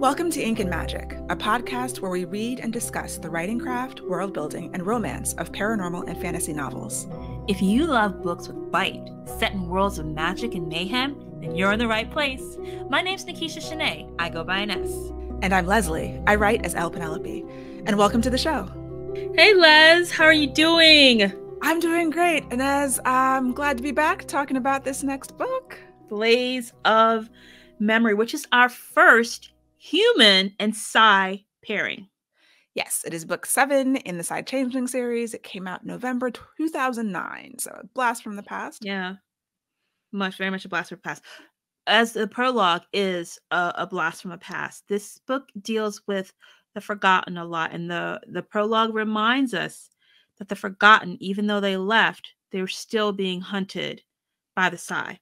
Welcome to Ink and Magic, a podcast where we read and discuss the writing craft, world building, and romance of paranormal and fantasy novels. If you love books with bite, set in worlds of magic and mayhem, then you're in the right place. My name's Nikisha Shanae. I go by an S. And I'm Leslie. I write as Elle Penelope. And welcome to the show. Hey Les, how are you doing? I'm doing great. And I'm glad to be back talking about this next book. Blaze of Memory, which is our first human and Psy pairing. Yes, it is book 7 in the Changeling series. It came out November 2009, so a blast from the past. Yeah, very much a blast from the past. As the prologue is a blast from the past, this book deals with the forgotten a lot, and the prologue reminds us that the forgotten, even though they left, they're still being hunted by the Psy.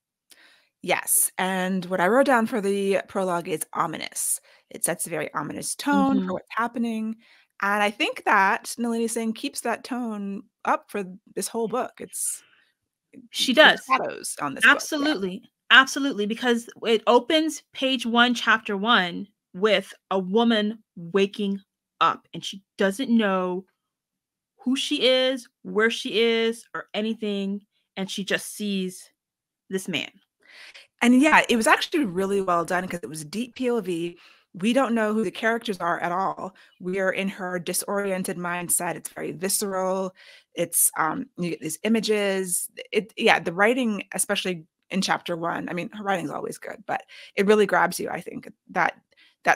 Yes, and what I wrote down for the prologue is ominous. It sets a very ominous tone for what's happening. And I think that Nalini Singh keeps that tone up for this whole book. She does. Shadows on this Absolutely. book. Yeah. Absolutely. Because it opens page 1, chapter 1 with a woman waking up, and she doesn't know who she is, where she is, or anything. And she just sees this man. And yeah, it was actually really well done because it was deep POV. We don't know who the characters are at all. We are in her disoriented mindset. It's very visceral. It's you get these images. The writing, especially in chapter 1. I mean, her writing's always good, but it really grabs you. I think that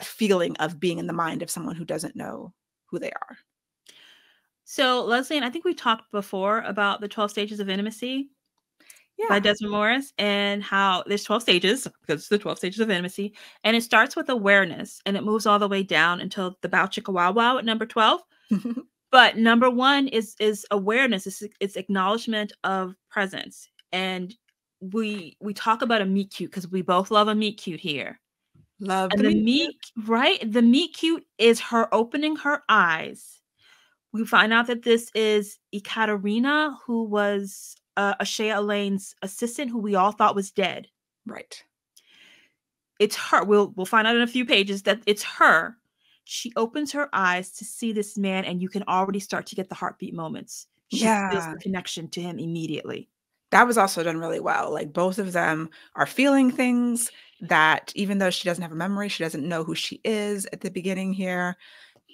feeling of being in the mind of someone who doesn't know who they are. So Leslie, and I think we talked before about the 12 stages of intimacy. Yeah. By Desmond Morris, and how there's 12 stages because it's the 12 stages of intimacy, and it starts with awareness and it moves all the way down until the bow chicka wow wow at number 12. But number 1 is awareness. It's acknowledgement of presence, and we talk about a meet cute because we both love a meet cute here. Love and the meet cute. Right? The meet cute is her opening her eyes. We find out that this is Ekaterina, who was Ashea Elaine's assistant, who we all thought was dead. Right. It's her. We'll find out in a few pages that it's her. She opens her eyes to see this man, and you can already start to get the heartbeat moments. She feels the connection to him immediately. That was also done really well. Like, both of them are feeling things that, even though she doesn't have a memory, she doesn't know who she is at the beginning here.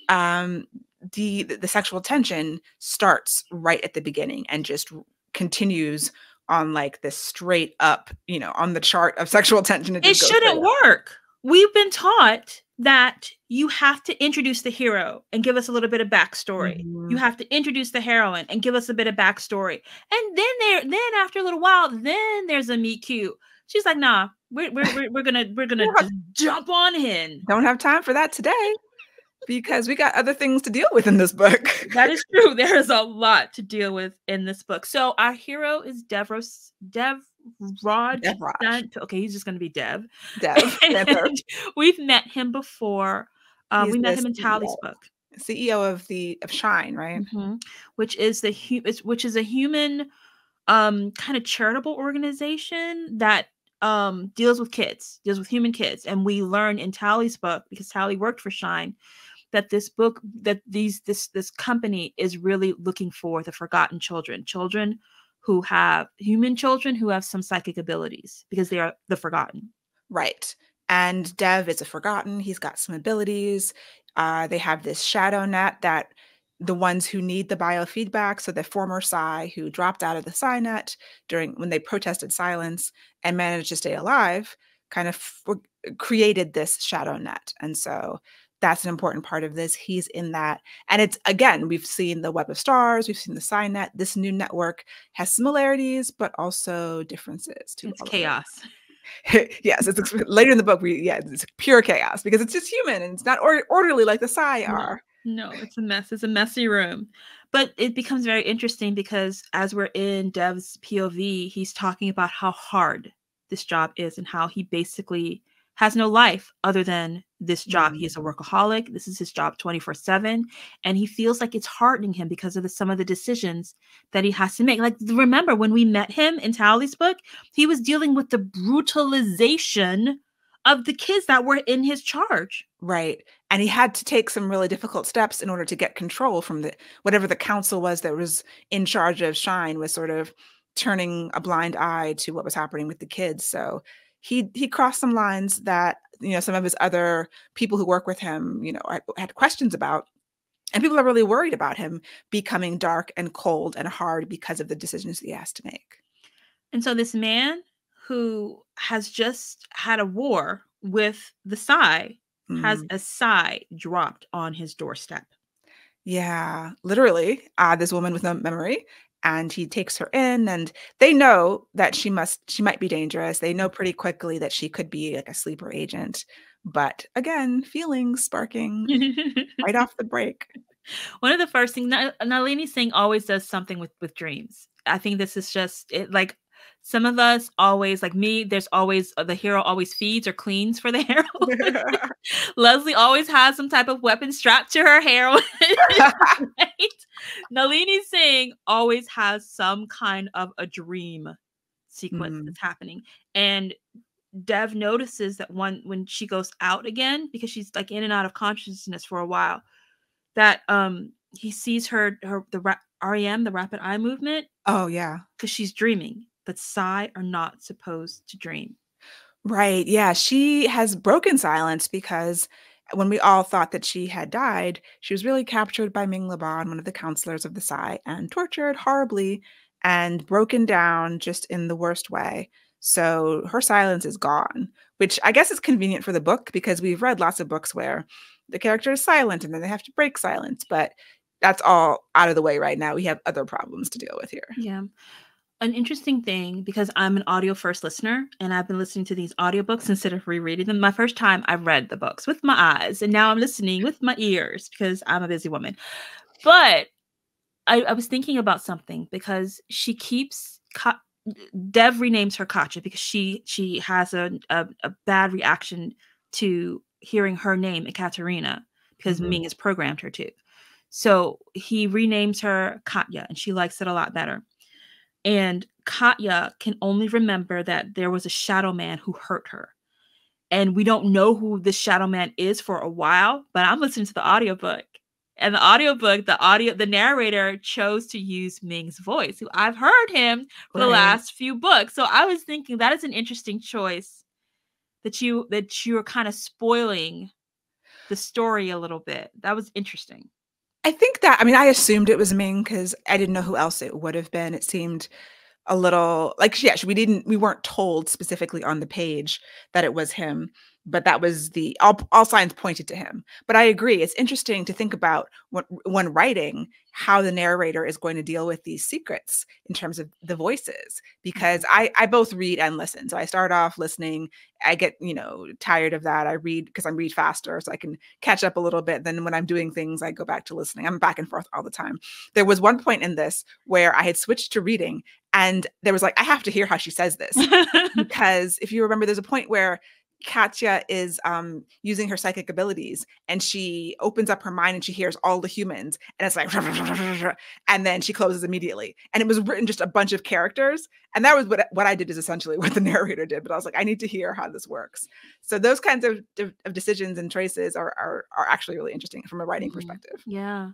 The sexual tension starts right at the beginning and just continues on like this straight up, on the chart of sexual tension. It shouldn't work. We've been taught that you have to introduce the hero and give us a little bit of backstory. You have to introduce the heroine and give us a bit of backstory. And then after a little while, then there's a meet cute. She's like, nah, we're gonna just jump on in. Don't have time for that today, because we got other things to deal with in this book. That is true. There is a lot to deal with in this book. So our hero is Devraj. Okay, he's just going to be Dev. We've met him before. We met him in Tally's book. CEO of Shine, right? Which is a human kind of charitable organization that deals with human kids. And we learn in Tally's book, because Tally worked for Shine, that this company is really looking for the forgotten children who have some psychic abilities, because they are the forgotten. Right. And Dev is a forgotten. He's got some abilities. They have this shadow net that the ones who need the biofeedback, so the former Psy who dropped out of the Psy net when they protested silence and managed to stay alive, kind of created this shadow net. And so that's an important part of this. He's in that. And it's, again, we've seen the Web of Stars, we've seen the Psy net. This new network has similarities, but also differences too. It's chaos. Yes, it's later in the book. It's pure chaos because it's just human and it's not orderly like the Psy are. No, it's a mess. It's a messy room. But it becomes very interesting because as we're in Dev's POV, he's talking about how hard this job is and how he basically has no life other than this job. He is a workaholic. This is his job 24/7. And he feels like it's hardening him because of some of the decisions that he has to make. Like, remember when we met him in Tally's book, he was dealing with the brutalization of the kids that were in his charge. Right. And he had to take some really difficult steps in order to get control from the whatever the council was that was in charge of Shine was sort of turning a blind eye to what was happening with the kids. So he crossed some lines that, some of his other people who work with him, had questions about. And people are really worried about him becoming dark and cold and hard because of the decisions he has to make. And so this man who has just had a war with the Psy has a Psy dropped on his doorstep. Yeah, literally, this woman with no memory, and he takes her in, and they know that she might be dangerous. They know pretty quickly that she could be like a sleeper agent, but again, feelings sparking right off the break. One of the first things, Nalini Singh always does something with dreams. I think this is just it. Like some of us always, like me, there's always the hero always feeds or cleans for the heroine. Leslie always has some type of weapon strapped to her heroine. Right? Nalini Singh always has some kind of a dream sequence that's happening. And Dev notices that when she goes out again, because she's like in and out of consciousness for a while, that he sees REM, the rapid eye movement. Oh yeah, because she's dreaming. But Psy are not supposed to dream. Right. Yeah, she has broken silence because when we all thought that she had died, she was really captured by Ming Laban, one of the counselors of the Psy, and tortured horribly and broken down just in the worst way. So her silence is gone, which I guess is convenient for the book because we've read lots of books where the character is silent and then they have to break silence. But that's all out of the way right now. We have other problems to deal with here. Yeah. An interesting thing, because I'm an audio first listener and I've been listening to these audiobooks instead of rereading them. My first time I read the books with my eyes and now I'm listening with my ears because I'm a busy woman. But I was thinking about something because she keeps Dev renames her Katya because she has a bad reaction to hearing her name, Ekaterina, because Ming has programmed her to. So he renames her Katya and she likes it a lot better. And Katya can only remember that there was a shadow man who hurt her. And we don't know who this shadow man is for a while, but I'm listening to the audiobook. And the narrator chose to use Ming's voice, who I've heard him for the last few books. So I was thinking that is an interesting choice that you're kind of spoiling the story a little bit. That was interesting. I think that, I assumed it was Ming because I didn't know who else it would have been. It seemed a little like, yeah, we weren't told specifically on the page that it was him, but that was all signs pointed to him. But I agree. It's interesting to think about when writing how the narrator is going to deal with these secrets in terms of the voices, because I both read and listen. So I start off listening. I get, tired of that. I read because I read faster so I can catch up a little bit. Then when I'm doing things, I go back to listening. I'm back and forth all the time. There was one point in this where I had switched to reading and there was like, I have to hear how she says this because if you remember, there's a point where Katya is using her psychic abilities and she opens up her mind and she hears all the humans and it's like, and then she closes immediately. And it was written just a bunch of characters. And that was what I did is essentially what the narrator did. But I was like, I need to hear how this works. So those kinds of decisions and choices are actually really interesting from a writing perspective. Yeah.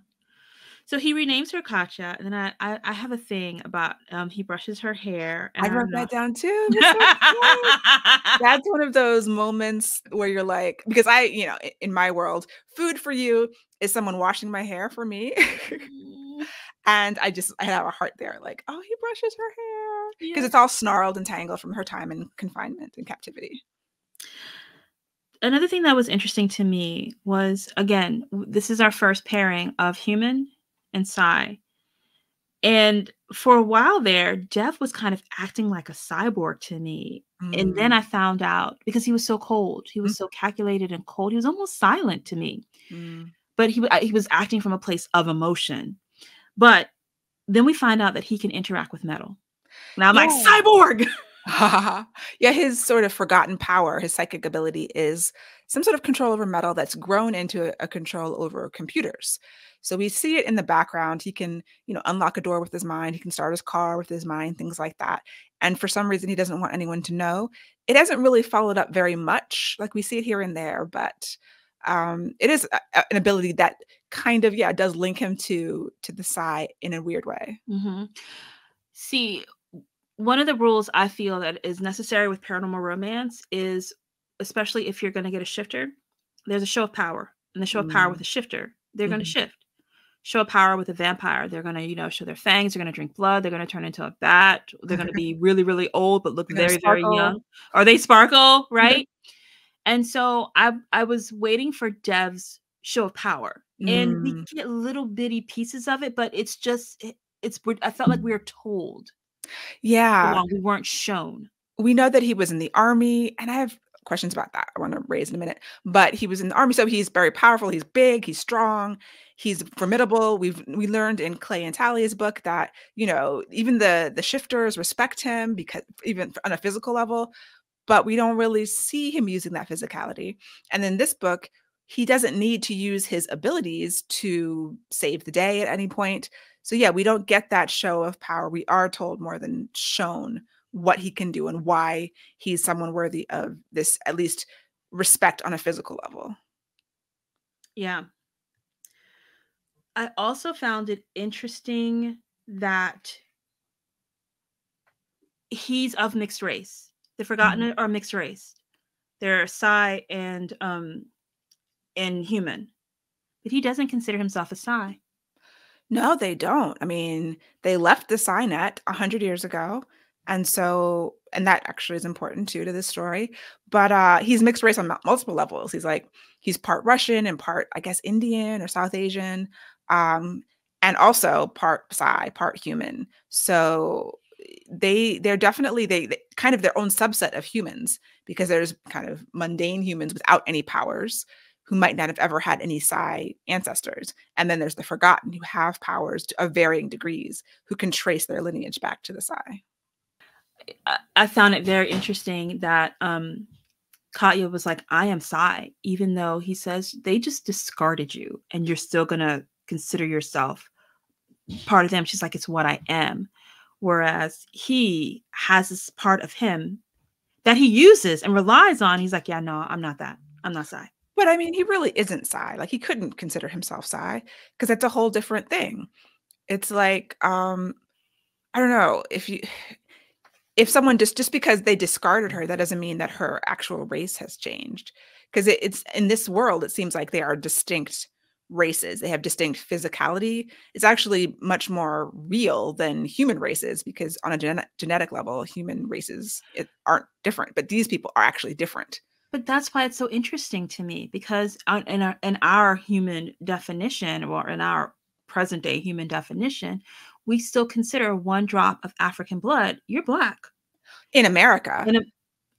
So he renames her Katya, and then I have a thing about he brushes her hair. And I wrote that down too. That's one of those moments where you're like, because in my world, food for you is someone washing my hair for me. And I have a heart there, like, oh, he brushes her hair because it's all snarled and tangled from her time in confinement and captivity. Another thing that was interesting to me was, again, this is our first pairing of human and Psy. And for a while there, Jeff was kind of acting like a cyborg to me. And then I found out, because he was so cold, he was so calculated and cold, he was almost silent to me. But he was acting from a place of emotion. But then we find out that he can interact with metal. And I'm like, cyborg! Yeah, his sort of forgotten power, his psychic ability is some sort of control over metal that's grown into a control over computers. So we see it in the background. He can, unlock a door with his mind. He can start his car with his mind, things like that. And for some reason, he doesn't want anyone to know. It hasn't really followed up very much. Like we see it here and there, but it is an ability that kind of, yeah, does link him to the Psy in a weird way. Mm-hmm. See, one of the rules I feel that is necessary with paranormal romance is, especially if you're going to get a shifter, there's a show of power. And the show of power with Mm. a shifter, they're going to Mhm. shift. Show of power with a vampire, they're going to, show their fangs, they're going to drink blood, they're going to turn into a bat, they're going to be really, really old, but look They're gonna very, very sparkle. young. Or they sparkle, right? And so I was waiting for Dev's show of power. And we Mm. get little bitty pieces of it, but it's just, I felt like we were told Yeah. along, we weren't shown. We know that he was in the army, and I have questions about that I want to raise in a minute. But he was in the army, so he's very powerful. He's big, he's strong, he's formidable. We learned in Clay and Talia's book that even the shifters respect him because even on a physical level, but we don't really see him using that physicality. And in this book, he doesn't need to use his abilities to save the day at any point. So yeah, we don't get that show of power. We are told more than shown what he can do and why he's someone worthy of this, at least respect on a physical level. Yeah. I also found it interesting that he's of mixed race. The Mhm. Forgotten are mixed race. They're Psy and human, but he doesn't consider himself a Psy. No, they don't. I mean, they left the Signet 100 years ago. And that actually is important too to this story. But he's mixed race on multiple levels. He's part Russian and part, I guess, Indian or South Asian, um, and also part Psy, part human. So they're definitely they kind of their own subset of humans because there's kind of mundane humans without any powers who might not have ever had any Psy ancestors. And then there's the Forgotten who have powers of varying degrees, who can trace their lineage back to the Psy. I found it very interesting that Katya was like, I am Psy, even though he says they just discarded you and you're still going to consider yourself part of them. She's like, it's what I am. Whereas he has this part of him that he uses and relies on. He's like, yeah, no, I'm not that. I'm not Psy. But I mean, he really isn't Psy. Like he couldn't consider himself Psy because that's a whole different thing. It's like, I don't know if someone just because they discarded her, that doesn't mean that her actual race has changed. Because it's in this world, it seems like they are distinct races. They have distinct physicality. It's actually much more real than human races because on a genetic level, human races aren't different. But these people are actually different. But that's why it's so interesting to me because in our human definition, or in our present day human definition, we still consider one drop of African blood, you're black. In America. In a,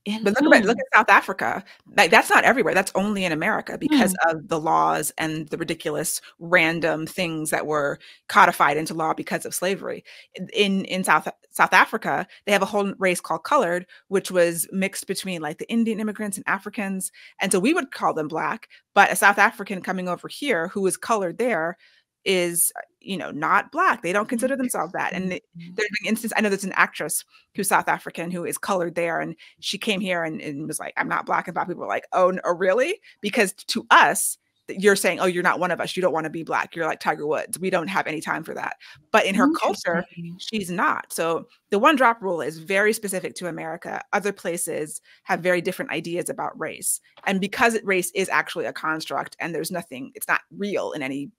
in, But look at South Africa. Like that's not everywhere. That's only in America because of the laws and the ridiculous random things that were codified into law because of slavery. In South Africa, they have a whole race called colored, which was mixed between like the Indian immigrants and Africans. And so we would call them black, but a South African coming over here who is colored there is not black. They don't consider themselves that. And there's an instance, I know there's an actress who's South African who is colored there, and she came here and was like, I'm not black. And black people were like, oh, really? Because to us, you're saying, oh, you're not one of us. You don't want to be black. You're like Tiger Woods. We don't have any time for that. But in her culture, interesting. she's not. So the one drop rule is very specific to America. Other places have very different ideas about race. And because race is actually a construct and there's nothing, it's not real in any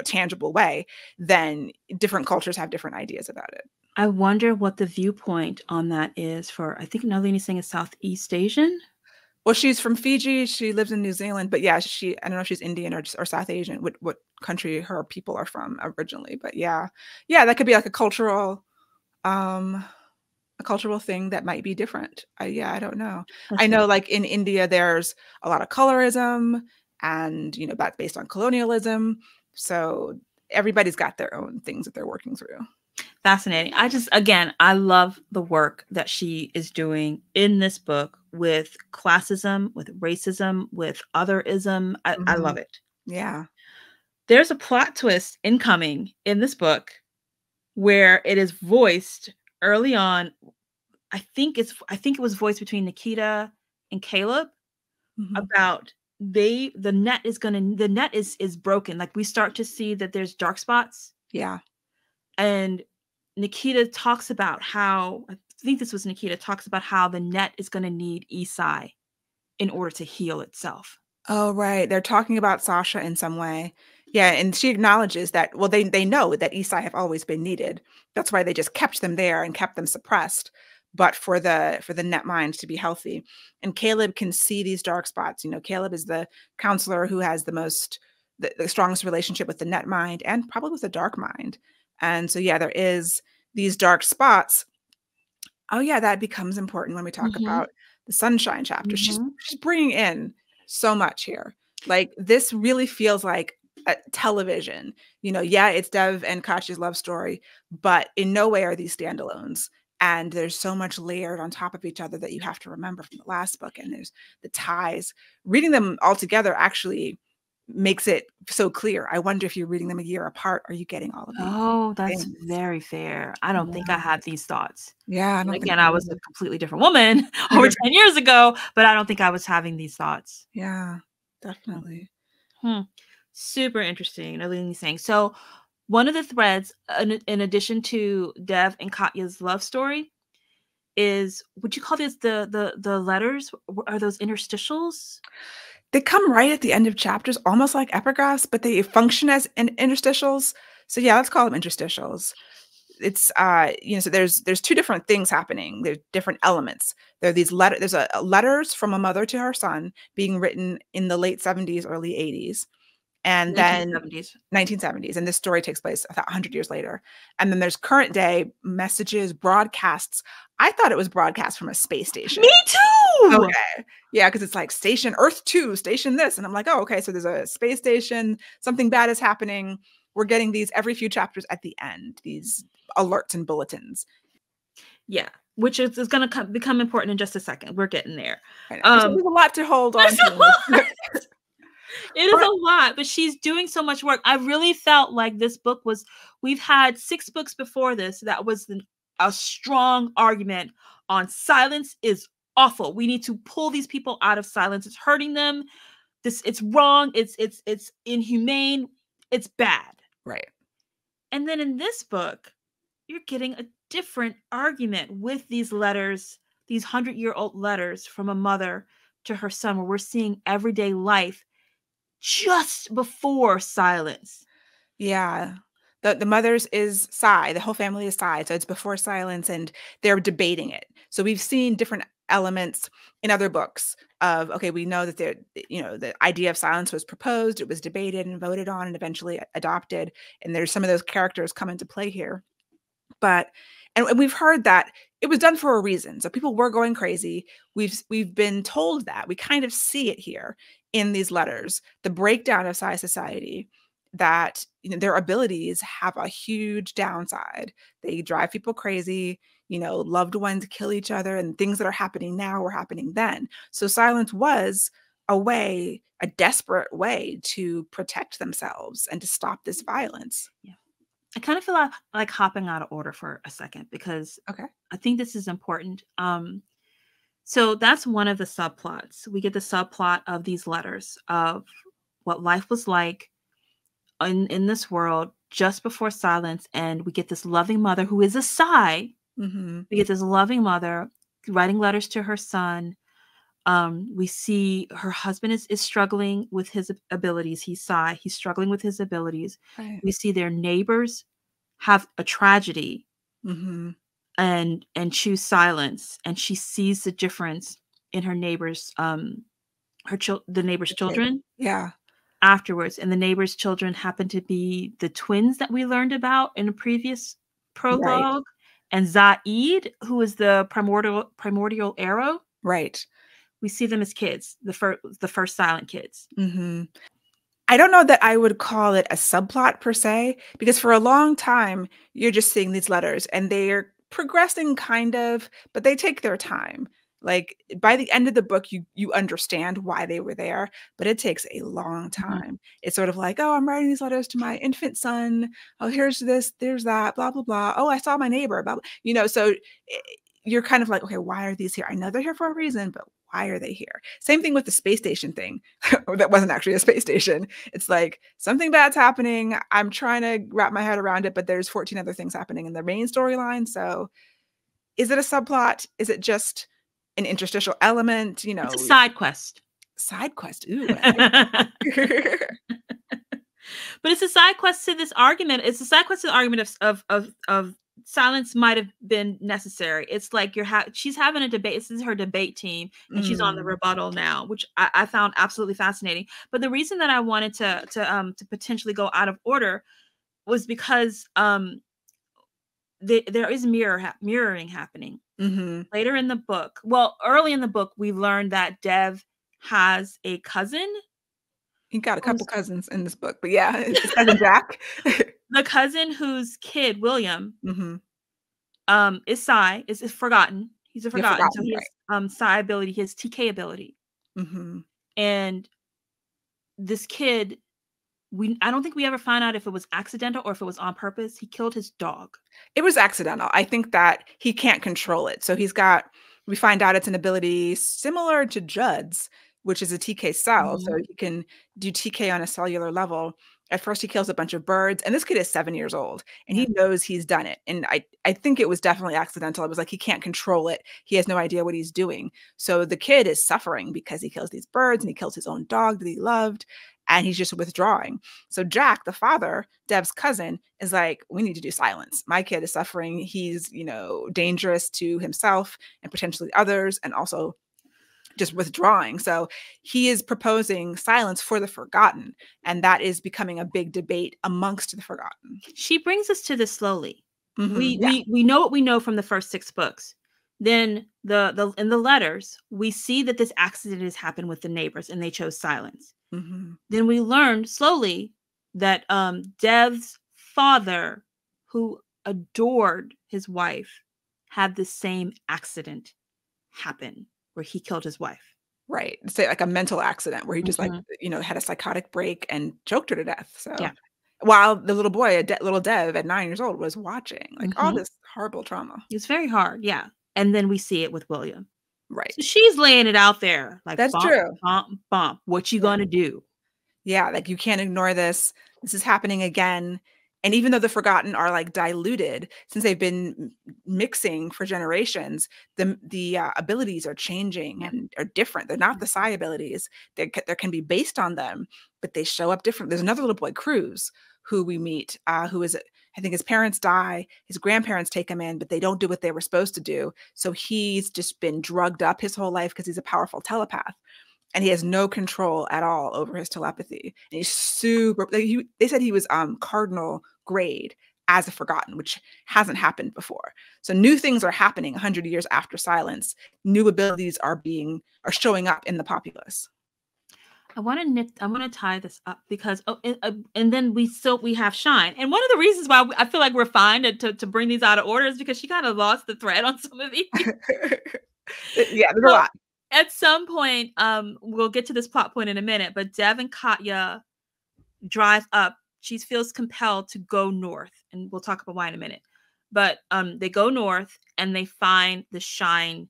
tangible way, then different cultures have different ideas about it. I wonder what the viewpoint on that is for, I think Nalini Singh is Southeast Asian. Well, she's from Fiji. She lives in New Zealand, but yeah, I don't know if she's Indian or South Asian, what country her people are from originally. But yeah, that could be like um, a cultural thing that might be different. I don't know. I know like in India, there's a lot of colorism and, that's based on colonialism. So everybody's got their own things that they're working through. Fascinating. I love the work that she is doing in this book with classism, with racism, with otherism. I Mhm. love it. Yeah. There's a plot twist incoming in this book where it is voiced early on. I think it was voiced between Nikita and Caleb Mhm. about the net is broken. Like we start to see that there's dark spots, Yeah. and Nikita talks about how I think this was Nikita talks about how the net is going to need Isai in order to heal itself. Oh, right. They're talking about Sasha in some way. Yeah, and she acknowledges that, well, they know that Isai have always been needed. That's why they just kept them there and kept them suppressed, but for the net mind to be healthy. And Caleb can see these dark spots. You know, Caleb is the counselor who has the strongest relationship with the net mind and probably with the dark mind. And so yeah, there is these dark spots. Oh yeah, that becomes important when we talk Mhm. about the sunshine chapter. Mhm. She's bringing in so much here. Like this really feels like a television. You know, yeah, it's Dev and Katya's love story, but in no way are these standalones. And there's so much layered on top of each other that you have to remember from the last book. And there's the ties. Reading them all together actually makes it so clear. I wonder if you're reading them a year apart, are you getting all of these Oh, that's things? very fair. I don't think I Yeah. had these thoughts. Yeah, I And don't think again, so I was a either. completely different woman over 10 years ago, but I don't think I was having these thoughts. Yeah, Hmm. definitely. Hmm. Super interesting, Nalini saying. So, one of the threads, in addition to Dev and Katya's love story, is would you call this the letters? Are those interstitials? They come right at the end of chapters, almost like epigraphs, but they function as interstitials. So yeah, let's call them interstitials. It's you know, so there's two different things happening. There's different elements. There are these there's a letters from a mother to her son being written in the late 70s, early 80s. And then 1970s. 1970s, and this story takes place about 100 years later. And then there's current day messages, broadcasts. I thought it was broadcast from a space station. Me too. Okay. Yeah, because it's like station Earth 2, station this. And I'm like, oh, okay. So there's a space station, something bad is happening. We're getting these every few chapters at the end, these alerts and bulletins. Yeah, which is going to become important in just a second. We're getting there. I know. Um, There's a lot to hold on there's a to. lot. It is But a lot, but she's doing so much work. I really felt like this book was, we've had 6 books before this that was a strong argument on silence is awful. We need to pull these people out of silence. It's hurting them. It's wrong. It's inhumane. It's bad. right. And then in this book, you're getting a different argument with these letters, these 100-year-old letters from a mother to her son, where we're seeing everyday life just before silence. Yeah. The mother's is Psy, the whole family is Psy, so it's before silence, and they're debating it. So we've seen different elements in other books of, okay, we know that there, you know, the idea of silence was proposed, it was debated and voted on and eventually adopted, and there's some of those characters come into play here. But and we've heard that it was done for a reason. So people were going crazy. We've been told that. We kind of see it here in these letters, the breakdown of Psi society, that you know their abilities have a huge downside. They drive people crazy, you know, loved ones kill each other, and things that are happening now were happening then. So silence was a way, a desperate way to protect themselves and to stop this violence. Yeah. I kind of feel like hopping out of order for a second because Okay. I think this is important. So that's one of the subplots. We get the subplot of these letters of what life was like in this world just before silence, and we get this loving mother who is a Psy. Hmm. We get this loving mother writing letters to her son. We see her husband is struggling with his abilities. He's Psy. He's struggling with his abilities. Right. We see their neighbors have a tragedy Hmm. and choose silence, and she sees the difference in her neighbors the neighbors' Okay. children Yeah. afterwards, and the neighbors' children happen to be the twins that we learned about in a previous Right. prologue, and Zaid, who is the primordial arrow. Right. We see them as kids, the first silent kids. Hmm. I don't know that I would call it a subplot per se, because for a long time, you're just seeing these letters and they're progressing kind of, but they take their time. Like by the end of the book, you understand why they were there, but it takes a long Mhm. time. It's sort of like, oh, I'm writing these letters to my infant son. Oh, here's this, there's that, blah, blah, blah. Oh, I saw my neighbor, blah, blah. So you're kind of like, okay, why are these here? I know they're here for a reason, but why are they here? Same thing with the space station thing. That wasn't actually a space station. It's like something bad's happening. I'm trying to wrap my head around it, but there's 14 other things happening in the main storyline. So is it a subplot? Is it just an interstitial element? It's a side quest. Side quest. Ooh, I like But that. it's a side quest to this argument. It's a side quest to the argument of silence might have been necessary. It's like she's having a debate. This is her debate team, and she's on the Mm, rebuttal now, which I found absolutely fascinating. But the reason that I wanted to potentially go out of order was because there is mirroring happening mhm. later in the book. Well, early in the book, we learned that Dev has a cousin He got a couple who's cousins in this book, but yeah, his cousin Jack. the cousin whose kid William Mhm. is forgotten. He's a You're forgotten, so forgotten, he right? has psi ability, he has TK ability, Mhm. and this kid, I don't think we ever find out if it was accidental or if it was on purpose. He killed his dog. It was accidental. I think that he can't control it. So we find out it's an ability similar to Judd's, which is a TK cell. Mhm. So he can do TK on a cellular level. At first, he kills a bunch of birds, and this kid is 7 years old, and Yeah. he knows he's done it. And I think it was definitely accidental. It was like he can't control it. He has no idea what he's doing. So the kid is suffering because he kills these birds and he kills his own dog that he loved, and he's just withdrawing. So Jack, the father, Deb's cousin, is like, we need to do silence. My kid is suffering. He's, dangerous to himself and potentially others, and also just withdrawing. So he is proposing silence for the forgotten. And that is becoming a big debate amongst the forgotten. She brings us to this slowly. Yeah. We know what we know from the first 6 books. Then the in the letters, we see that this accident has happened with the neighbors and they chose silence. Hmm. Then we learned slowly that Dev's father, who adored his wife, had the same accident happen where he killed his wife. Right. Say like a mental accident where he just like, Mhm. had a psychotic break and choked her to death. So Yeah. while the little boy, little Dev at 9 years old, was watching like all Mhm. this horrible trauma. It's very hard, yeah. And then we see it with William. So Right. she's laying it out there like That's bump, true. bump, bump. What you Yeah. gonna do? Yeah, like you can't ignore this. This is happening again. And even though the forgotten are like diluted, since they've been mixing for generations, the abilities are changing Yeah. and are different. They're not Yeah. the psi abilities. They can be based on them, but they show up different. There's another little boy, Cruz, who we meet, who is, I think his parents die, his grandparents take him in, but they don't do what they were supposed to do. So he's just been drugged up his whole life because he's a powerful telepath, and he has no control at all over his telepathy. And he's super. They said he was cardinal grade as a forgotten, which hasn't happened before. So new things are happening 100 years after silence. New abilities are showing up in the populace. I want to tie this up because and then we have Shine. And one of the reasons why I feel like we're fine to bring these out of order is because she kind of lost the thread on some of these. Yeah, there's a So lot. at some point, we'll get to this plot point in a minute, but Dev and Katya drive up. She feels compelled to go north, and we'll talk about why in a minute. But they go north and they find the Shine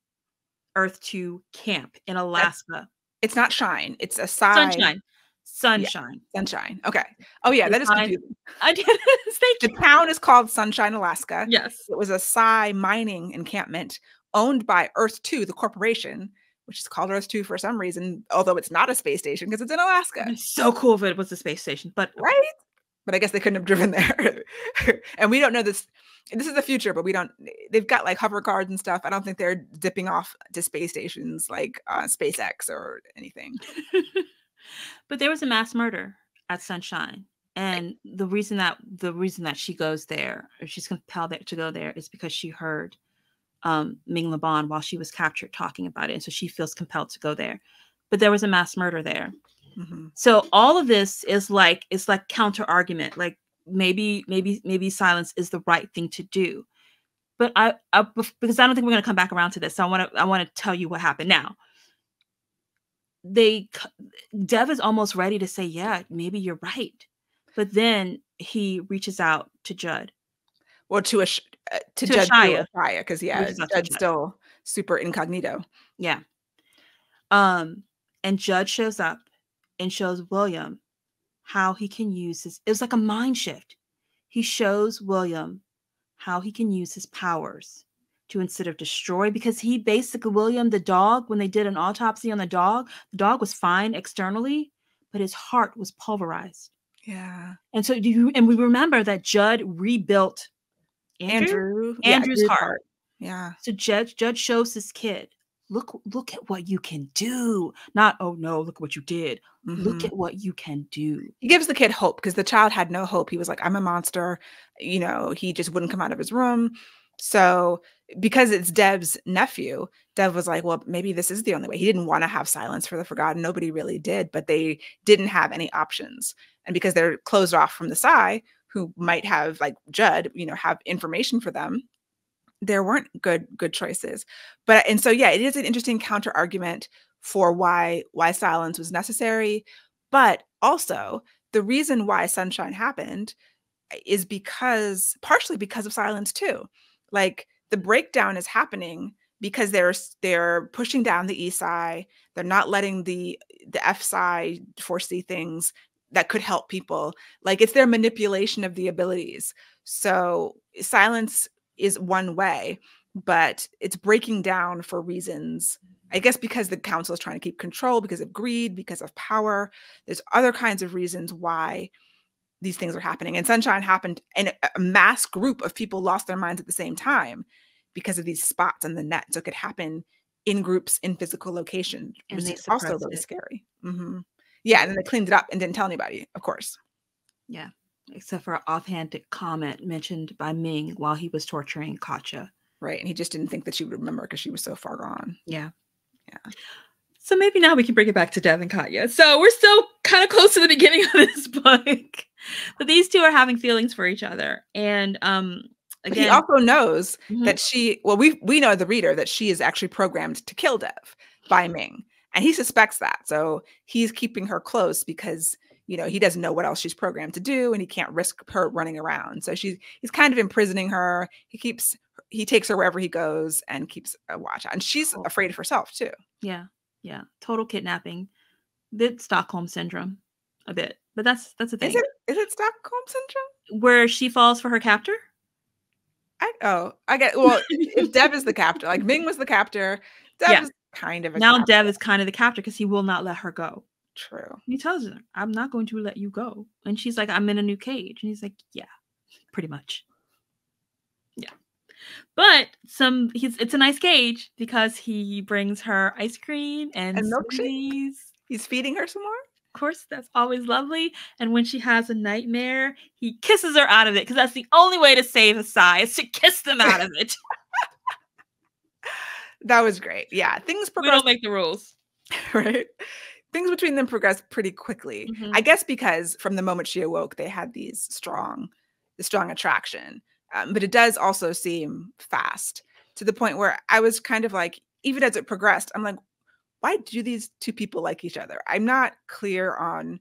Earth 2 camp in That's Alaska. It's not shine. It's a psi. Sunshine. Yeah, Sunshine. sunshine. Okay. Oh yeah, They that is find confusing. I did. Thank The you. town is called Sunshine, Alaska. Yes. It was a psi mining encampment owned by Earth 2, the corporation, which is called Earth 2 for some reason, although it's not a space station because it's in Alaska, It's so cool if it was a space station, but okay. right? But I guess they couldn't have driven there. And we don't know this. This is the future, but we don't. They've got like hover cars and stuff. I don't think they're dipping off to space stations like SpaceX or anything. But there was a mass murder at Sunshine. And the reason that she goes there, or she's compelled to go there, is because she heard Ming Laban while she was captured talking about it. And so she feels compelled to go there. But there was a mass murder there. Mm-hmm. So all of this is like, it's like counter argument. Like maybe silence is the right thing to do. But because I don't think we're going to come back around to this. So I want to tell you what happened now. Dev is almost ready to say, yeah, maybe you're right. But then he reaches out to Judd. Well, to To Judd through Ashaya. Ashaya, because He yeah, reaches out to Judd's Judd. still super incognito. Yeah. And Judd shows up and shows William how he can use his, it was like a mind shift. He shows William how he can use his powers to, instead of destroy, because he basically, William, the dog, when they did an autopsy on the dog was fine externally, but his heart was pulverized. Yeah. And so and we remember that Judd rebuilt Yeah, Andrew's Drew's heart. heart. Yeah. So Judd shows his kid, look at what you can do. Not, oh no, look what you did. Look Mm-hmm. at what you can do. He gives the kid hope because the child had no hope. He was like, I'm a monster. You know, he just wouldn't come out of his room. So because it's Dev's nephew, Dev was like, well, maybe this is the only way. He didn't want to have silence for the forgotten. Nobody really did, but they didn't have any options. And because they're closed off from the Psy, who might have, like Judd, you know, have information for them, there weren't good choices. But and so yeah, it is an interesting counter argument for why silence was necessary. But also the reason why Sunshine happened is because partially because of silence too. Like the breakdown is happening because they're pushing down the east side. They're not letting the F side foresee things that could help people. Like it's their manipulation of the abilities. So silence is one way, but it's breaking down for reasons, I guess, because the council is trying to keep control, because of greed, because of power. There's other kinds of reasons why these things are happening. And Sunshine happened, and a mass group of people lost their minds at the same time because of these spots in the net. So it could happen in groups in physical locations, And which they is also suppressed really it. scary. Mm-hmm. Yeah, and then they cleaned it up and didn't tell anybody, of course. Yeah. Except for an offhanded comment mentioned by Ming while he was torturing Katya. Right. And he just didn't think that she would remember because she was so far gone. Yeah. Yeah. So maybe now we can bring it back to Dev and Katya. So we're still kind of close to the beginning of this book. But these two are having feelings for each other. And But he again, also knows that we know, the reader, that she is actually programmed to kill Dev by Ming. And he suspects that. So he's keeping her close because, you know, he doesn't know what else she's programmed to do and he can't risk her running around. So he's kind of imprisoning her. He takes her wherever he goes and keeps a watch out. And she's afraid of herself too. Yeah. Yeah. Total kidnapping. Bit Stockholm syndrome. A bit. But that's the thing. Is it Stockholm syndrome? Where she falls for her captor? I get, well, if Dev is the captor, like Ming was the captor, Dev is kind of a now captor. Dev is kind of the captor because he will not let her go. True. He tells her, I'm not going to let you go. And she's like, I'm in a new cage. And he's like, yeah, pretty much. Yeah. But it's a nice cage because he brings her ice cream and smoothies. He's feeding her some more. Of course, that's always lovely. And when she has a nightmare, he kisses her out of it because that's the only way to save a Psy, is to kiss them out of it. That was great. Yeah, things progress. We don't make the rules. Right? Things between them progressed pretty quickly. Mm-hmm. I guess because from the moment she awoke, they had the strong attraction. But it does also seem fast, to the point where I was kind of like, even as it progressed, I'm like, why do these two people like each other? I'm not clear on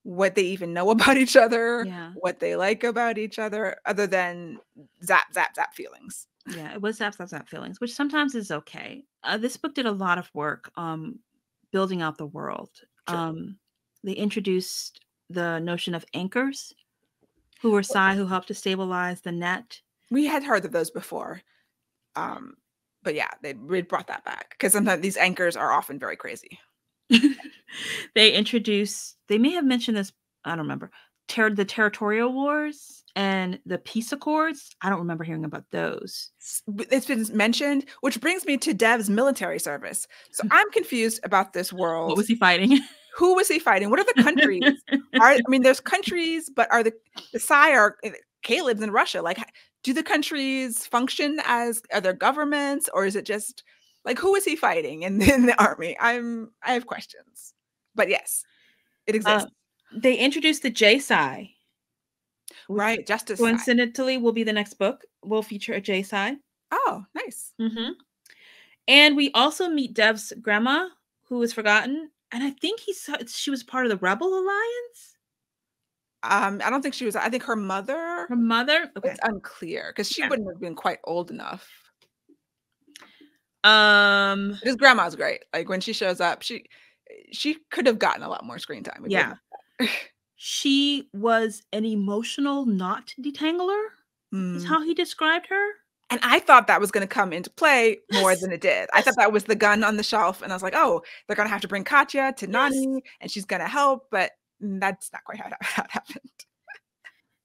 what they even know about each other, what they like about each other, other than zap, zap, zap feelings. Yeah, it was zap, zap, zap feelings, which sometimes is okay. This book did a lot of work building out the world. They introduced the notion of anchors, who were Psy, who helped to stabilize the net. We had heard of those before. But yeah, they brought that back because sometimes these anchors are often very crazy. They may have mentioned this, I don't remember, the territorial wars and the peace accords. I don't remember hearing about those. It's been mentioned, which brings me to Dev's military service. So I'm confused about this world. What was he fighting? Who was he fighting? What are the countries? There's countries, but are the Psy are Caleb's in Russia? Like, do the countries function as other governments, or is it just like, who is he fighting in the army? I have questions, but yes. It exists. They introduced the J-Psi, which Right, Justice Side. coincidentally will be the next book. Will feature a J-Psi. Oh, nice. Mm-hmm. And we also meet Dev's grandma, who was forgotten, and I think she was part of the Rebel Alliance. I don't think she was. I think her mother. Her mother. Okay. It's unclear because she wouldn't have been quite old enough. His grandma's great. Like when she shows up, she could have gotten a lot more screen time. Yeah. She was an emotional knot detangler, is how he described her. And I thought that was going to come into play more than it did. I thought that was the gun on the shelf. And I was like, oh, they're going to have to bring Katya to Nani and she's going to help. But that's not quite how it happened.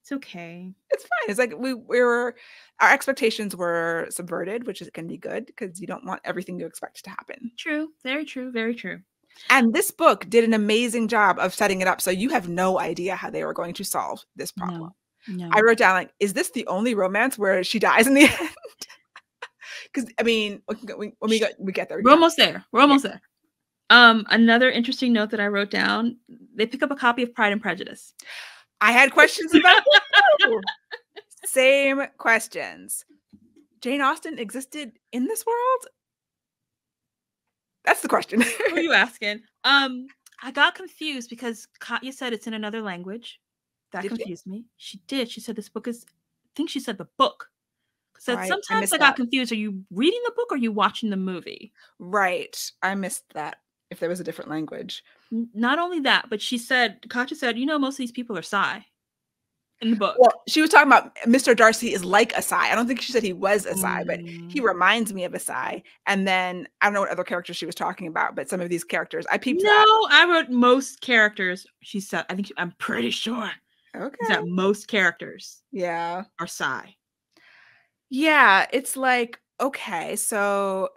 It's okay. It's fine. It's like our expectations were subverted, which can be good because you don't want everything you expect to happen. True. Very true. Very true. And this book did an amazing job of setting it up. So you have no idea how they were going to solve this problem. No. I wrote down, like, is this the only romance where she dies in the end? Because, I mean, when we get there. We're almost there. We're almost there. Another interesting note that I wrote down, they pick up a copy of Pride and Prejudice. I had questions about that. Same questions. Jane Austen existed in this world? That's the question. Who are you asking? I got confused because Katya said it's in another language. That confused me. She did. She said this book is, I think she said the book. Because sometimes I got confused. Are you reading the book or are you watching the movie? Right. I missed that if there was a different language. Not only that, but Katya said, most of these people are Psy in the book. Well, she was talking about Mr. Darcy is like a Psy. I don't think she said he was a Psy, but he reminds me of a Psy. And then I don't know what other characters she was talking about, but some of these characters, I peeped that. I wrote most characters. She said, I'm pretty sure. Okay. That most characters are Psy. Yeah, it's like, okay, so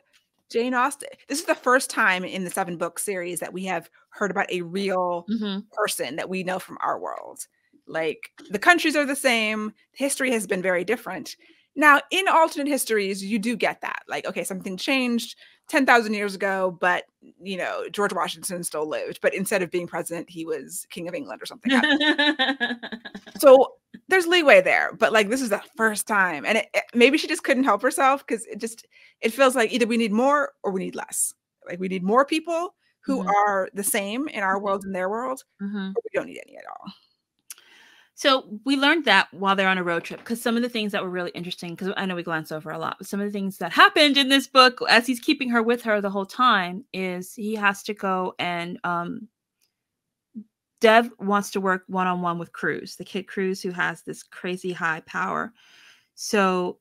Jane Austen, this is the first time in the 7-book series that we have heard about a real person that we know from our world. Like, the countries are the same. History has been very different. Now, in alternate histories, you do get that. Like, okay, something changed 10,000 years ago, but, George Washington still lived. But instead of being president, he was king of England or something. So there's leeway there. But, like, this is the first time. And maybe she just couldn't help herself because it feels like either we need more or we need less. Like, we need more people who are the same in our world and their world, or we don't need any at all. So we learned that while they're on a road trip, because some of the things that were really interesting, because I know we glanced over a lot, but some of the things that happened in this book as he's keeping her with her the whole time is he has to go and Dev wants to work one-on-one with Cruz, the kid Cruz who has this crazy high power. So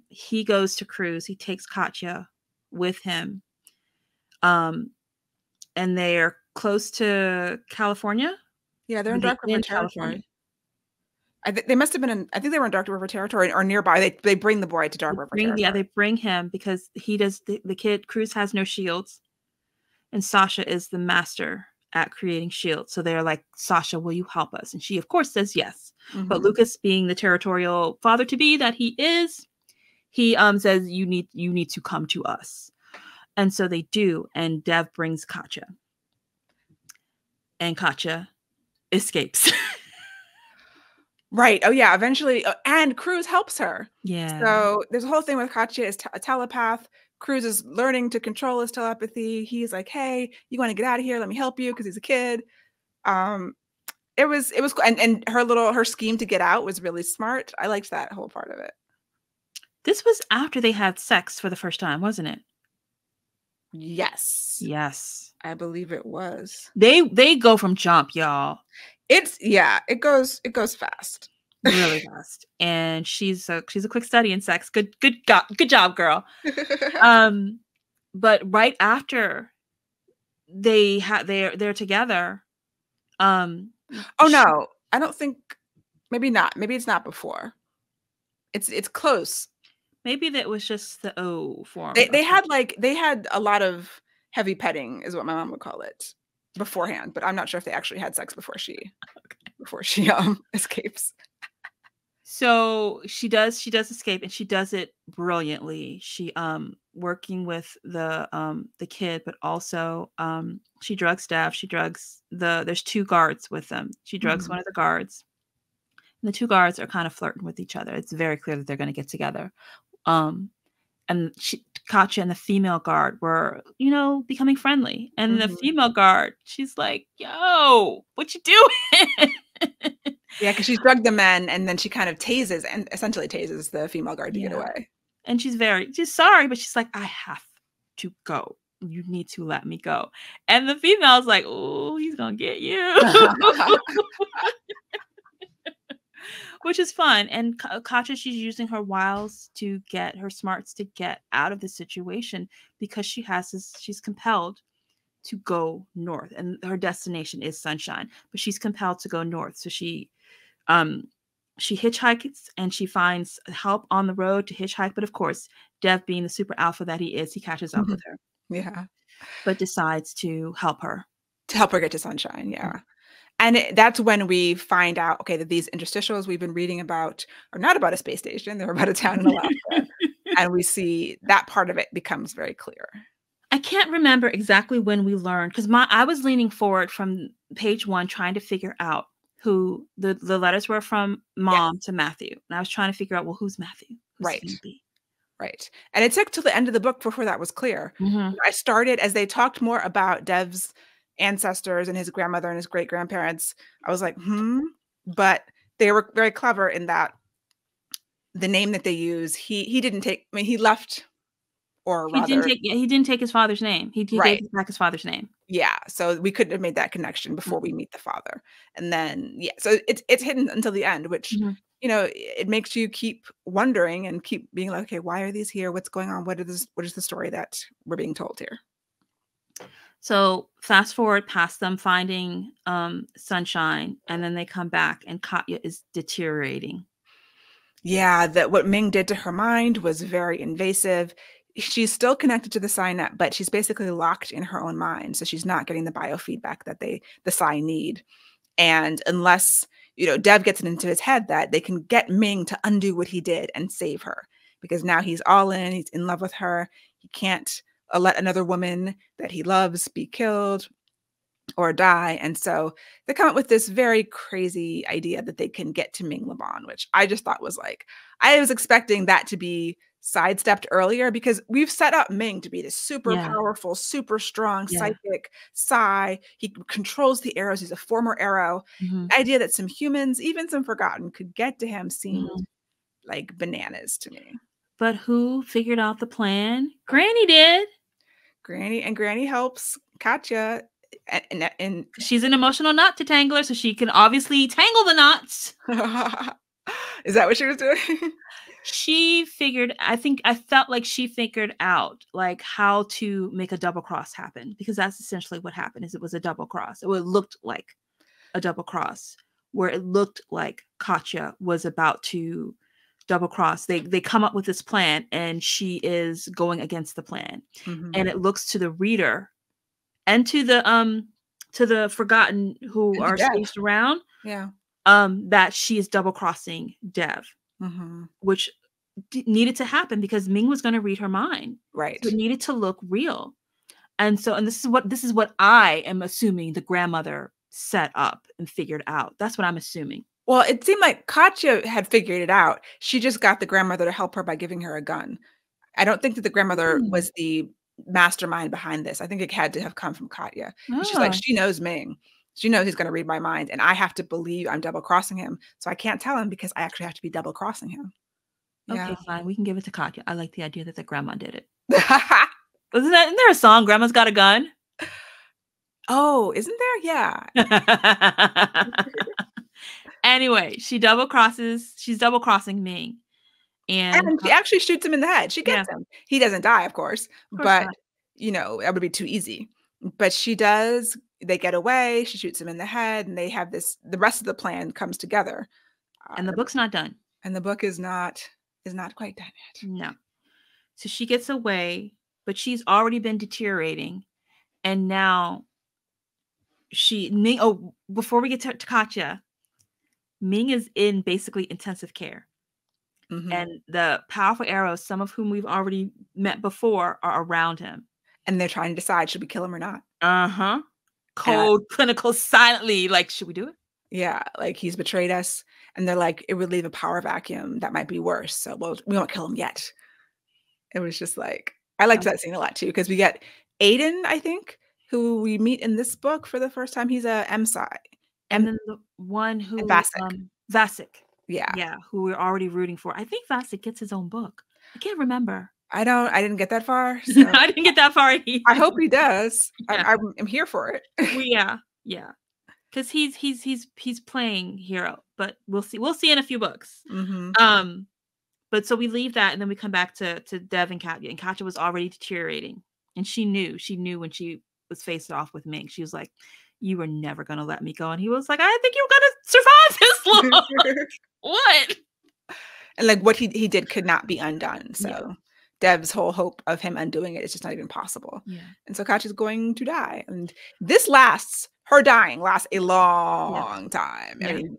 he goes to Cruz, he takes Katya with him, and they're close to California. Yeah, they're in Dark River territory. They must have been I think they were in Dark River territory or nearby. They bring the boy to Dark River territory. Yeah, they bring him because he does the kid Cruz has no shields, and Sasha is the master at creating shields. So they're like, Sasha, will you help us? And she of course says yes. But Lucas, being the territorial father to be that he is, he says you need to come to us. And so they do, and Dev brings Katya. And Katya escapes. Right. Oh, yeah. Eventually. And Cruz helps her. Yeah. So there's a whole thing with Katya is a telepath. Cruz is learning to control his telepathy. He's like, hey, you want to get out of here? Let me help you because he's a kid. It was cool. And her scheme to get out was really smart. I liked that whole part of it. This was after they had sex for the first time, wasn't it? Yes. Yes. I believe it was. They go from jump, y'all. It goes fast. Really fast. And she's a quick study in sex. Good job, girl. But right after they're together. Oh no, I don't think, maybe not. Maybe it's not before. It's close. Maybe that was just the O form. They had a lot of heavy petting is what my mom would call it beforehand, but I'm not sure if they actually had sex before she escapes. So she does escape, and she does it brilliantly. She working with the kid, but also she drugs Dev. She drugs there's two guards with them. She drugs Mhm. one of the guards. And the two guards are kind of flirting with each other. It's very clear that they're going to get together. Um and Katya and the female guard were, becoming friendly. And the Mhm. female guard, she's like, "Yo, what you doing?" Yeah, because she's drugged the men, and then she kind of tases and essentially tases the female guard to get Yeah. away. And she's sorry, but she's like, "I have to go. You need to let me go." And the female's like, "Oh, he's gonna get you," which is fun. And Katya, she's using her wiles to get her smarts to get out of the situation because she's compelled to go north, and her destination is Sunshine, but she's compelled to go north. So um she hitchhikes and she finds help on the road to hitchhike. But of course, Dev, being the super alpha that he is, he catches up with her, Yeah. but decides to help her. To help her get to Sunshine, yeah. And that's when we find out, okay, that these interstitials we've been reading about are not about a space station, they're about a town in Alaska. And we see that part of it becomes very clear. I can't remember exactly when we learned, because I was leaning forward from page 1 trying to figure out who the letters were from Yes, mom to Matthew. And I was trying to figure out, well, who's Matthew? Who's it right, going to be? right. And it took till the end of the book before that was clear. Mhm. I started as they talked more about Dev's ancestors and his grandmother and his great-grandparents, I was like, "Hmm?" But they were very clever in that the name that they use, he didn't take I mean, he left, or rather He didn't take his father's name. He gave right. back his father's name. Yeah, so we couldn't have made that connection before we Mhm, meet the father, and then yeah, so it's hidden until the end, which, mhm. it makes you keep wondering and keep being like, "Okay, why are these here? What's going on? What is the story that we're being told here?" So fast forward past them finding Sunshine, and then they come back, and Katya is deteriorating. Yeah, that what Ming did to her mind was very invasive. She's still connected to the Psynet, but she's basically locked in her own mind, so she's not getting the biofeedback that the Psy need. And unless, Dev gets it into his head that they can get Ming to undo what he did and save her, because now he's all in, he's in love with her. He can't let another woman that he loves be killed or die. And so they come up with this very crazy idea that they can get to Ming Laban, which I just thought was like, I was expecting that to be sidestepped earlier because we've set up Ming to be this super Yeah, powerful, super strong, yeah. psychic Psy. He controls the arrows. He's a former arrow. Mhm, The idea that some humans, even some forgotten, could get to him seemed mhm. like bananas to me. But who figured out the plan? Granny did. Granny helps Katya, and 'Cause she's an emotional knot to tangler, so she can obviously tangle the knots. is that what she was doing? I felt like she figured out, like, how to make a double cross happen, because that's essentially what happened. Is it was a double cross. It looked like a double cross, where it looked like Katya was about to double cross. They come up with this plan, and she is going against the plan. Mhm. And it looks to the reader and to the forgotten who And to are Dev. staged around, Yeah. that she is double crossing Dev, Mhm. which needed to happen because Ming was going to read her mind. So it Right. needed to look real. And this is what I am assuming the grandmother set up and figured out. That's what I'm assuming. Well, it seemed like Katya had figured it out. She just got the grandmother to help her by giving her a gun. I don't think that the grandmother Hmm. was the mastermind behind this. I think it had to have come from Katya. And she's like, Oh, she knows Ming. She knows he's gonna read my mind, and I have to believe I'm double crossing him. So I can't tell him because I actually have to be double crossing him. Yeah. okay, fine. We can give it to Katya. I like the idea that the grandma did it. Isn't there a song, Grandma's Got a Gun? Oh, isn't there? Yeah. Anyway, she's double crossing Ming. And And she actually shoots him in the head. She yeah, gets him. He doesn't die, of course, of course but, not. that would be too easy. But she does. They get away, she shoots him in the head, and they have the rest of the plan comes together. And the book's not done. And the book is not quite done yet. No. So she gets away, but she's already been deteriorating. And now before we get to Katya, Ming is in basically intensive care. Mhm. And the powerful arrows, some of whom we've already met before, are around him. And they're trying to decide, should we kill him or not? Uh-huh. And Cold, clinical, silently, like, should we do it? yeah, like, he's betrayed us, and they're like, "It would leave a power vacuum that might be worse, so, well, we won't kill him yet." It was just like I liked Um, that scene a lot too because we get Aiden, I think, who we meet in this book for the first time. He's a MSI, and M then the one and who, Vasek. Vasek. Yeah. Yeah, who we're already rooting for. I think Vasek gets his own book. I can't remember. I didn't get that far, so I didn't get that far I either. hope he does. Yeah. I'm here for it. Yeah. Yeah. 'Cause he's playing hero, but we'll see. We'll see in a few books. Mhm. Um, but so we leave that and then we come back to Dev and Katya was already deteriorating. And she knew when she was faced off with Ming. She was like, "You were never gonna let me go." And he was like, "I think you're gonna survive this long." What? And, like, what he did could not be undone, Yeah. so Dev's whole hope of him undoing it is just not even possible, Yeah. and so Katya's going to die, and this her dying lasts a Yeah. long time. I Yeah. mean,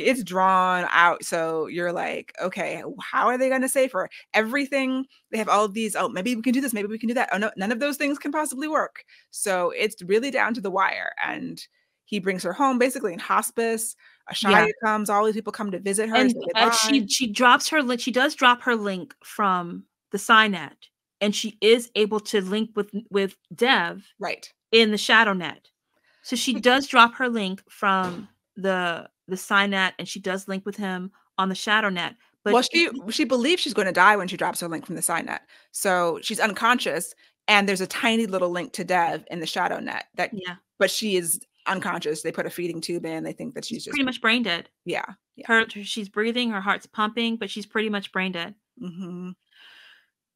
it's drawn out, so you're like, "Okay, how are they gonna save her?" Everything they have all of these, "Oh, maybe we can do this, maybe we can do that." Oh, no, none of those things can possibly work, so it's really down to the wire, and he brings her home basically in hospice. Yeah. Ashaya comes, all these people come to visit her, And, say goodbye. she does drop her link from the Signet, and she is able to link with Dev Right. in the Shadow Net. So she does drop her link from the Signet, and she does link with him on the Shadow Net, but Well, she believes she's gonna die when she drops her link from the sign net. So she's unconscious, and there's a tiny little link to Dev in the shadow net that yeah, but she is unconscious. They put a feeding tube in, they think that she's she's just pretty much brain dead. yeah, yeah. She's breathing, her heart's pumping, but she's pretty much brain dead. Mhm.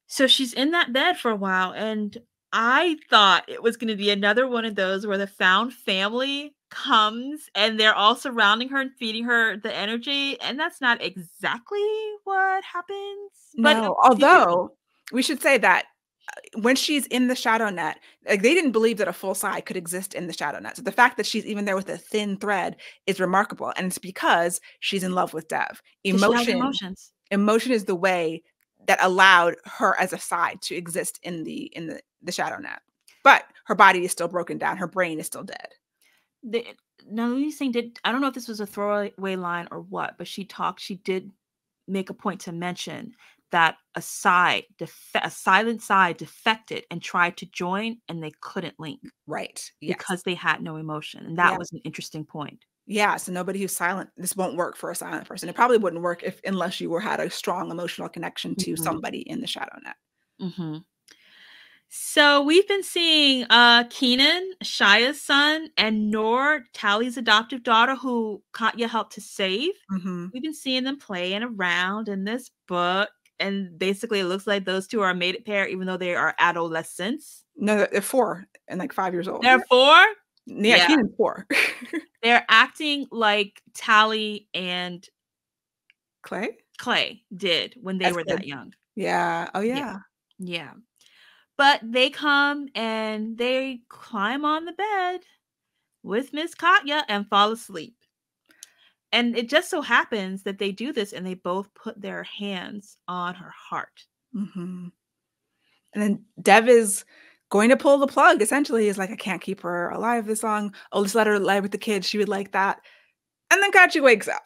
So she's in that bed for a while, and I thought it was gonna be another one of those where the found family comes and they're all surrounding her and feeding her the energy, and that's not exactly what happens, but No, they do. although we should say that when she's in the shadow net, like, they didn't believe that a full side could exist in the shadow net. So the fact that she's even there with a thin thread is remarkable, and it's because she's in love with Dev. 'Cause she has Emotion emotions. emotion is the way that allowed her as a side to exist in the shadow net. But her body is still broken down, her brain is still dead. The Nalini Singh did I don't know if this was a throwaway line or what, but she did make a point to mention that a silent side defected and tried to join, and they couldn't link Right. Yes. because they had no emotion, and that Yeah. was an interesting point. Yeah, so nobody who's silent this won't work for a silent person. It probably wouldn't work if unless you had a strong emotional connection to Mhm, somebody in the shadow net. mhm. So we've been seeing Keenan, Shia's son, and Noor, Tally's adoptive daughter, who Katya helped to save. Mhm. We've been seeing them playing around in this book, and basically it looks like those two are a mated pair, even though they are adolescents. No, they're 4 and, like, 5 years old. Therefore, Yeah, yeah, Keenan's 4. they're acting like Tally and Clay? Clay did when they As were that kids. young. Yeah. Oh, Yeah, yeah. yeah. But they come and they climb on the bed with Miss Katya and fall asleep. And it just so happens that they do this and they both put their hands on her heart. Mhm. And then Dev is going to pull the plug, essentially. He's like, "I can't keep her alive this long. I'll just let her lie with the kids. She would like that." And then Kachi wakes up.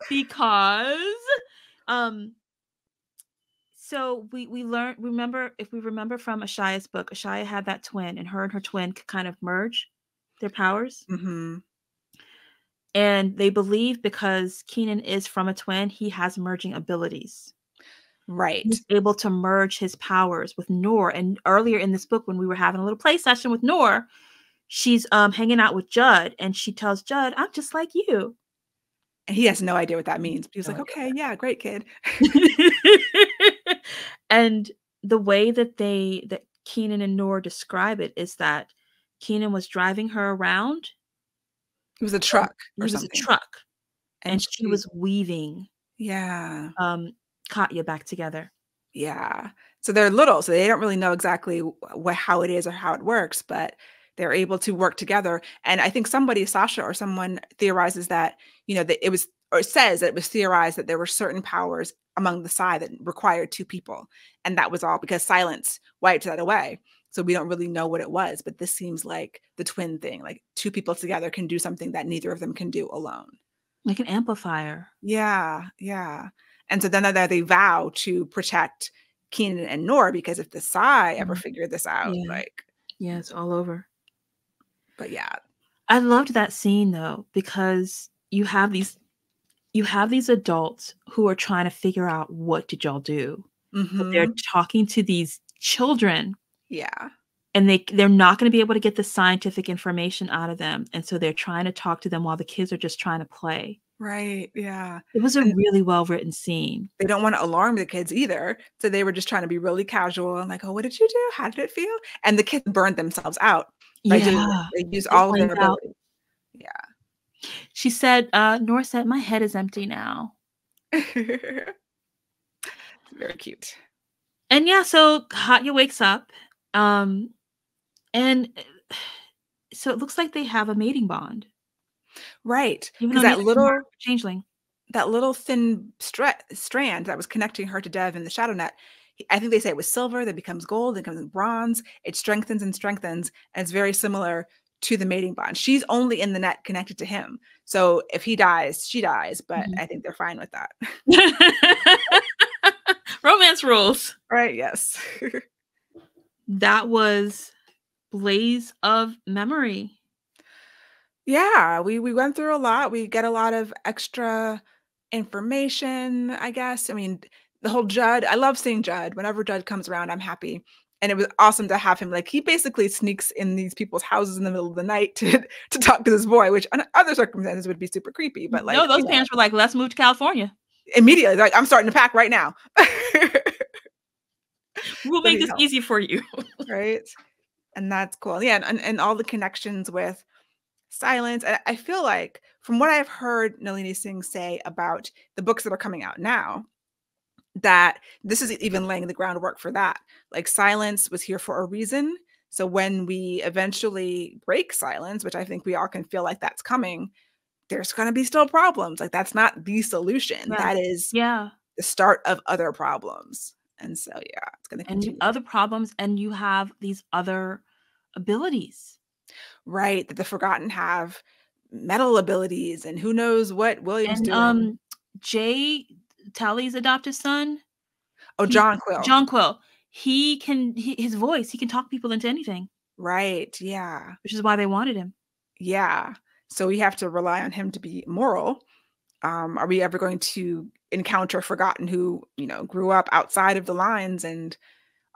Because um so we learned remember if we remember from Ashaya's book, Ashaya had that twin and her twin could kind of merge their powers. Mhm. And they believe because Keenan is from a twin, he has merging abilities. Right. He's able to merge his powers with Noor. And earlier in this book, when we were having a little play session with Noor, she's hanging out with Judd, and she tells Judd, "I'm just like you." And he has no idea what that He means. But he was has like, no "Okay, yeah, great kid." idea. And the way that Keenan and Noor describe it is that Keenan was driving her around. It was a truck or He was a something. truck, And and she she was weaving yeah. Katya back together. Yeah. So they're little, so they don't really know exactly how it is or how it works, but they're able to work together. And I think somebody, Sasha or someone, theorizes that, that it was, or says that it was theorized that there were certain powers among the Psy that required two people. And that was all because silence wiped that away. So we don't really know what it was, but this seems like the twin thing, like two people together can do something that neither of them can do alone. Like an amplifier. Yeah, yeah. And so then they vow to protect Keenan and Nor, because if the Psy ever figured this out, yeah, it's all over. But yeah. I loved that scene though, because you have these adults who are trying to figure out, what did y'all do? But they're talking to these children. Yeah. And they're not going to be able to get the scientific information out of them. And so they're trying to talk to them while the kids are just trying to play. Right. Yeah. It was a really well-written scene. They don't want to alarm the kids either. So they were just trying to be really casual and like, oh, what did you do? How did it feel? And the kids burned themselves out by doing it. They used all of their ability. Yeah. She said, Nor said, my head is empty now. It's very cute. And yeah, so Katya wakes up. And so it looks like they have a mating bond. Right. Because that little changeling. That little thin strand that was connecting her to Dev in the shadow net, I think they say it was silver, that becomes gold, then becomes bronze. It strengthens and strengthens, and it's very similar to the mating bond. She's only in the net connected to him. So if he dies, she dies, but I think they're fine with that. Romance rules. Right, yes. That was Blaze of Memory. Yeah, we went through a lot. We get a lot of extra information, I guess. I mean, the whole Judd, I love seeing Judd. Whenever Judd comes around, I'm happy. And it was awesome to have him. Like, he basically sneaks in these people's houses in the middle of the night to talk to this boy, which under other circumstances would be super creepy. But like, no, those parents were like, let's move to California. Immediately, like, I'm starting to pack right now. We'll make this easy for you. Right? And that's cool. Yeah, and all the connections with silence. And I feel like, from what I've heard Nalini Singh say about the books that are coming out now, that this is even laying the groundwork for that. Like, silence was here for a reason. So when we eventually break silence, which I think we all can feel like that's coming, there's going to be still problems. Like, that's not the solution. Yeah. That is the start of other problems. And so, yeah, it's going to continue. And other problems, and you have these other abilities. Right, that the Forgotten have metal abilities, and who knows what William's doing. Jay, Tally's adopted son. Oh, John Quill. John Quill. His voice, he can talk people into anything. Right, yeah. Which is why they wanted him. Yeah. So we have to rely on him to be moral. Are we ever going to encounter Forgotten who, grew up outside of the lines and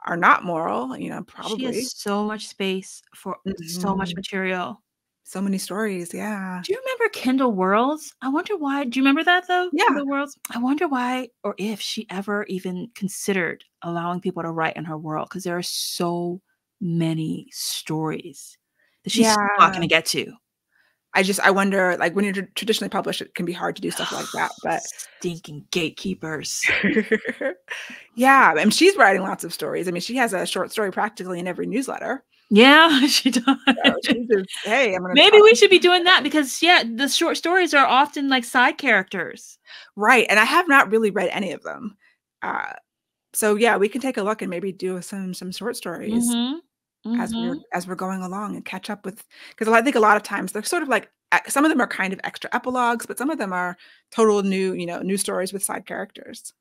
are not moral? Probably. She has so much space for so much material. So many stories, yeah. Do you remember Kindle Worlds? I wonder why. Do you remember that though? Yeah. Kindle Worlds? I wonder why, or if she ever even considered allowing people to write in her world, because there are so many stories that she's not going to get to. I wonder, like, when you're traditionally published, it can be hard to do stuff like that, but stinking gatekeepers. Yeah, and she's writing lots of stories. I mean, she has a short story practically in every newsletter. Yeah, she does. So she just, hey, maybe we should be doing that, because the short stories are often like side characters. Right, and I have not really read any of them. So yeah, we can take a look and maybe do some short stories. As we're going along and catch up with, because I think a lot of times they're sort of like, some of them are kind of extra epilogues, but some of them are total new stories with side characters.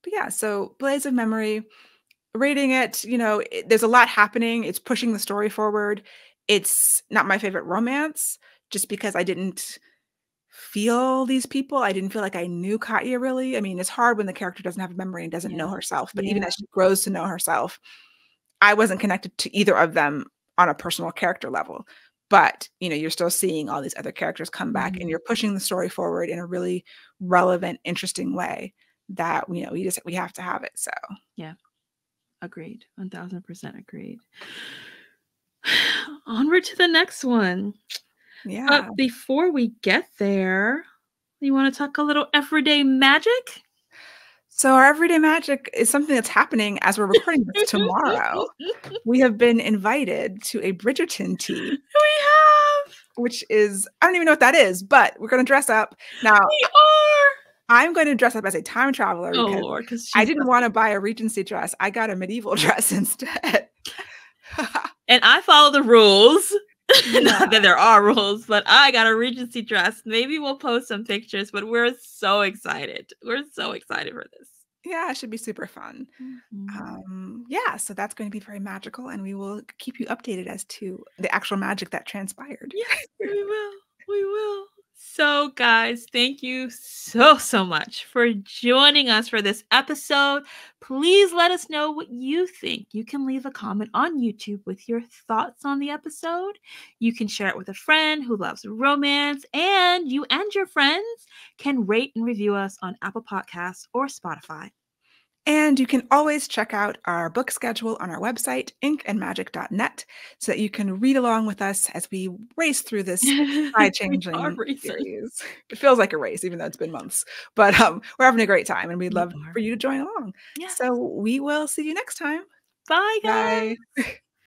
But yeah, so Blaze of Memory, rating it, there's a lot happening. It's pushing the story forward. It's not my favorite romance, just because I didn't feel these people. I didn't feel like I knew Katya really. I mean, it's hard when the character doesn't have a memory and doesn't know herself, but even as she grows to know herself, I wasn't connected to either of them on a personal character level. But, you're still seeing all these other characters come back, and you're pushing the story forward in a really relevant, interesting way that, we have to have it. So, yeah, agreed. 1000% agreed. Onward to the next one. Yeah. But before we get there, you want to talk a little everyday magic? So our everyday magic is something that's happening as we're recording this tomorrow. We have been invited to a Bridgerton tea, We have. which is, I don't even know what that is, but we're going to dress up. Now, We are. I'm going to dress up as a time traveler Oh because Lord, because I she's didn't want to buy a Regency dress. I got a medieval dress instead. and I follow the rules. Yeah. Not that there are rules, but I got a Regency dress. Maybe we'll post some pictures, but we're so excited. We're so excited for this. Yeah, it should be super fun. Yeah, so that's going to be very magical, and we will keep you updated as to the actual magic that transpired. Yes, we will. We will. So, guys, thank you so much for joining us for this episode. Please let us know what you think. You can leave a comment on YouTube with your thoughts on the episode. You can share it with a friend who loves romance, and you and your friends can rate and review us on Apple Podcasts or Spotify. And you can always check out our book schedule on our website, inkandmagic.net, so that you can read along with us as we race through this Changeling series. It feels like a race, even though it's been months. But we're having a great time, and we'd love for you to join along. Yes. So we will see you next time. Bye, guys. Bye.